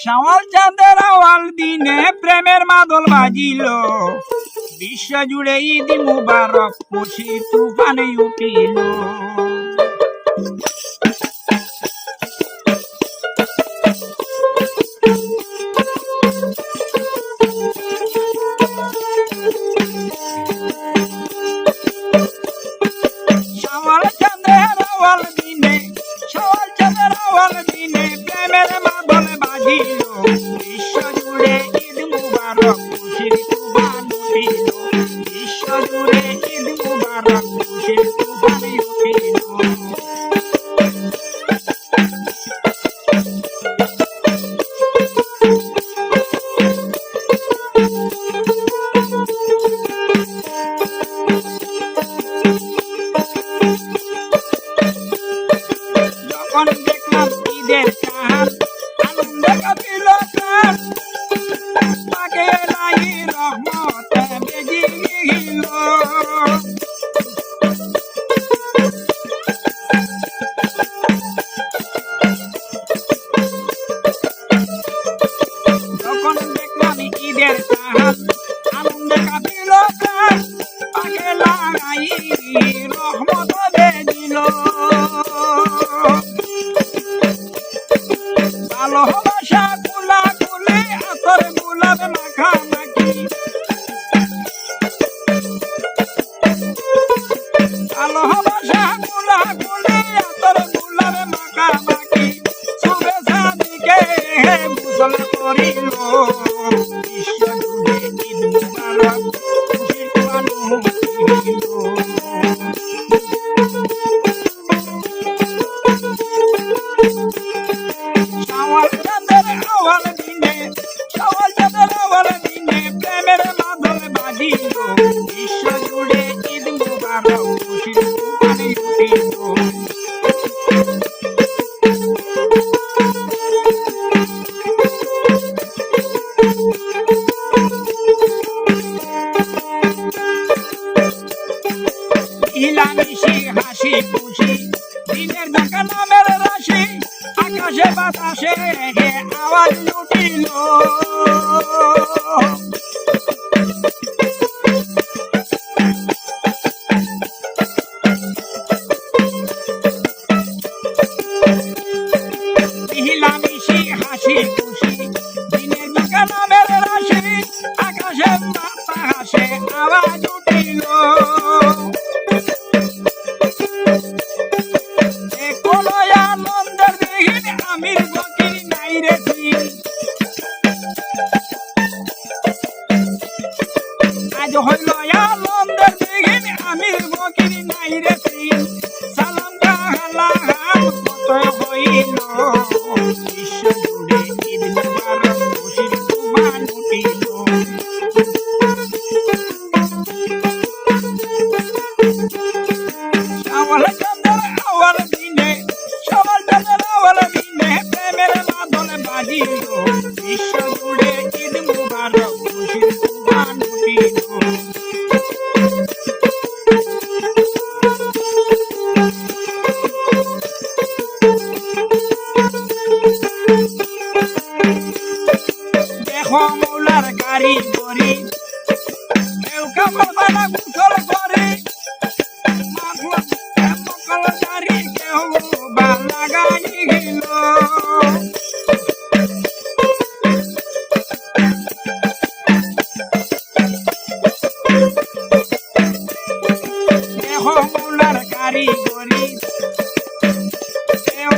শাওয়াল চাঁদের আওয়াল দিনে প্রেমের মাদল বাজিল, বিশ্ব জুড়ে ঈদ মুবারক খুশি তুফানে উঠিল। শাওয়াল চাঁদের আওয়াল দিনে, শাওয়াল চাঁদের আওয়াল দিনে প্রেমের মাদল বাজিল, বিশ্ব জুড়ে ঈদ মুবারক খুশির তুফান উঠিল। বিশ্ব জুড়ে ঈদ মুবারক খুশির তুফানে উঠিল। যখন দেখলাম ঈদের চাঁদ আনন্দে কাঁপিল প্রাণ, তাকে এলাহি রহমত বেজি গেল। যখন দেখলাম ঈদের চাঁদ আনন্দে কাঁপিল প্রাণ, তাকে এলাহি রহমত বেজিল। ভালোবাসা কুলা কুলি আতর গুলাব মাখামাখি, ভালোবাসা কুলা কুলি আতর গুলাব মাখামাখি, শুভেচ্ছা দিকে মুসল করিল। বিশ্ব জুড়ে ঈদ মুবারক খুশির তুফান উঠিল। শাওয়াল চাঁদের আওয়াল দিনে, শাওয়াল চাঁদের আওয়াল দিনে প্রেমের মাদল বাজিল, বিশ্ব জুড়ে ঈদ মুবারক খুশির তুফানে উঠিল। মিলামিশি হাসি খুশি দিনের দেখা নামের রাশি, আকাশে বাতাসে আওয়াজ উঠিল। মিলামিশি হাসি খুশি দিনের দেখা নামের রাশি, আকাশে বাতাসে আওয়াজ উঠিল। আনন্দের দিন আমির বকির নাই রে দিন, আজ হইল আনন্দের দিন আমির বকির নাই রে দিন, সালাম কাহালাম কত হইল। বিশ্ব জুড়ে ঈদ মুবারক খুশির তুফান উঠিল। শাওয়াল চাঁদের আওয়াল দিনে, শাওয়াল চাঁদের আওয়াল দিনে প্রেমের মাদল বাজিল, বিশ্ব জুড়ে ঈদ মুবারক খুশির তুফান উঠিল। দেখো মৌলার কারিগরি, কেউ কাপড় বানা গোসল করে, মকল দাড়ি কেউ বা লাগাই গেল। দেখো মৌলার কারিগরি, কেউ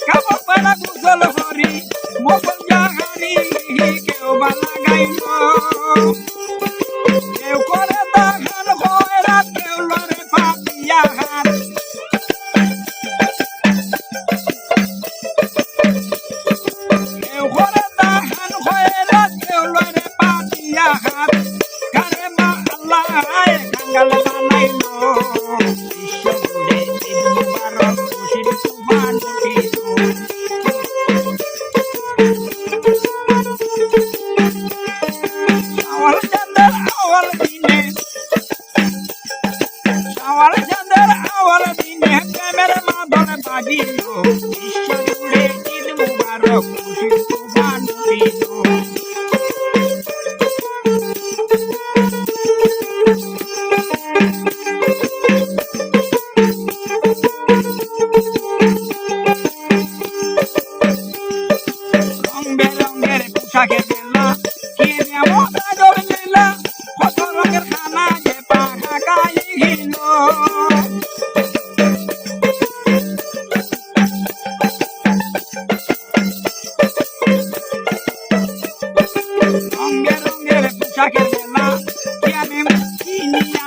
কাপড় বানা গোসল করি, মকল জাহারি কেউ বা লাগাইল। কেউ করে দাখান খয়রাত, কেউ লড়ে পাপিয়া হাত, কেউ করে দাখান খয়রাত, কেউ লড়ে পাপিয়া হাত, কারে মা আল্লাহ কাঙ্গাল বানাইল। বিশ্ব জুড়ে ঈদ মুবারক খুশির তুফান উঠিল। শাওয়াল চাঁদের আওয়াল দিনে, শাওয়াল চাঁদের আওয়াল দিনে প্রেমের মাদল বাজিল, বিশ্ব জুড়ে ঈদ মুবারক খুশির তুফান উঠিল। উঠিল রং বেরঙের পোশাকে দিলা কি এমন আদর দিলা কত রঙের খানা যে পাখা খাইল রঙের রঙের পোশাকের বেলা কি আমি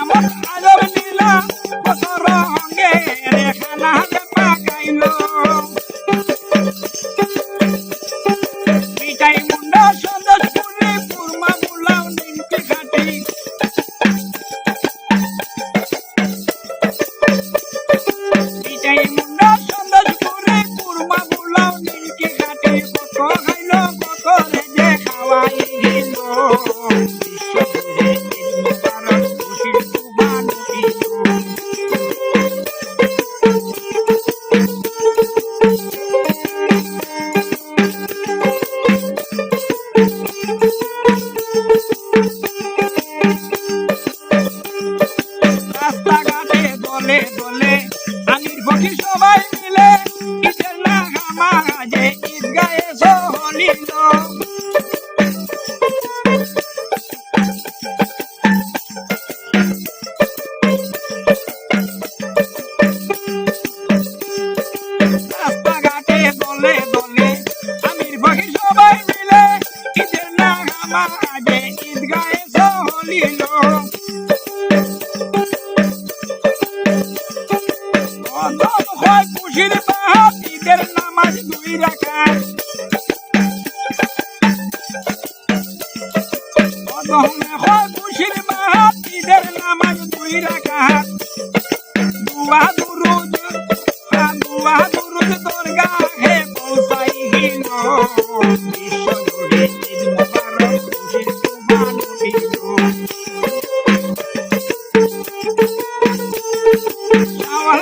এমন আদর দিলা কত রঙের খানা যে পাকাইল পিটাই মুন্ডা সন্দেশ পুরি পুরমা বুলাও নিমকি খাটি পিটাই মুন্ডা সন্দেশ পুরি পুরমা বুলাও নিমকি খাটি কত খাইল কত রে যে খাওয়াই দিল বিশ্ব জুড়ে ঈদ মুবারক খুশির তুফান উঠিল রাস্তাঘাটে দলে দলে আমির ফকির সবাই মিলে ঈদের নামাজে ঈদগাহে চলিল রাস্তাঘাটে দলে দলে আমির ফকির সবাই মিলে ঈদের নামাজে ঈদগাহে চলিল কদম হয় খুশির বাহাত ঈদের নামাজ 2 রাকাত কদম হয় খুশির বাহাত ঈদের নামাজ 2 রাকাত দুয়া দুরুদ দরগাহে পৌঁছাইল বিশ্ব জুড়ে ঈদ মুবারক খুশির তুফান উঠিল শাওয়াল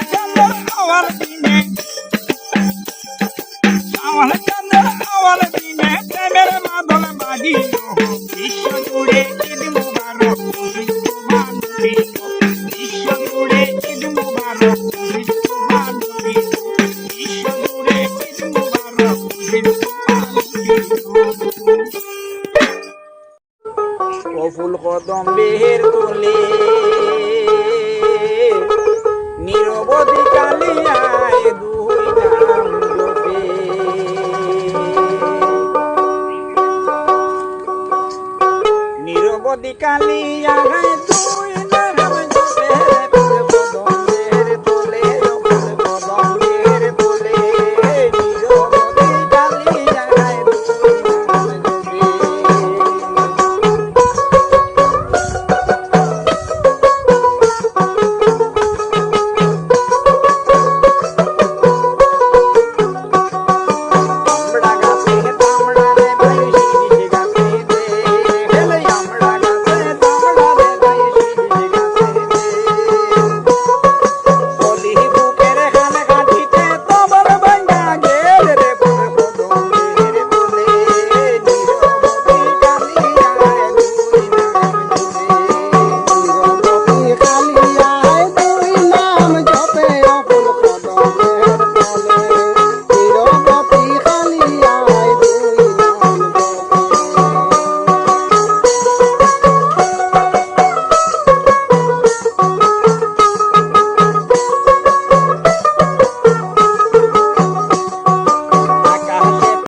চাঁদের আওয়াল দিনে প্রেমের মাদল বাজিল বিশ্ব জুড়ে ঈদ মুবারক খুশির তুফান উঠিল বিশ্ব জুড়ে ঈদ মুবারক খুশির তুফান উঠিল বিশ্ব জুড়ে ঈদ মুবারক খুশির তুফান উঠিল ও ফুল কদম বেহের তোলে নিরবধি কালিয়ায় 2 নাম জপে নিরবধি কালিয়ায়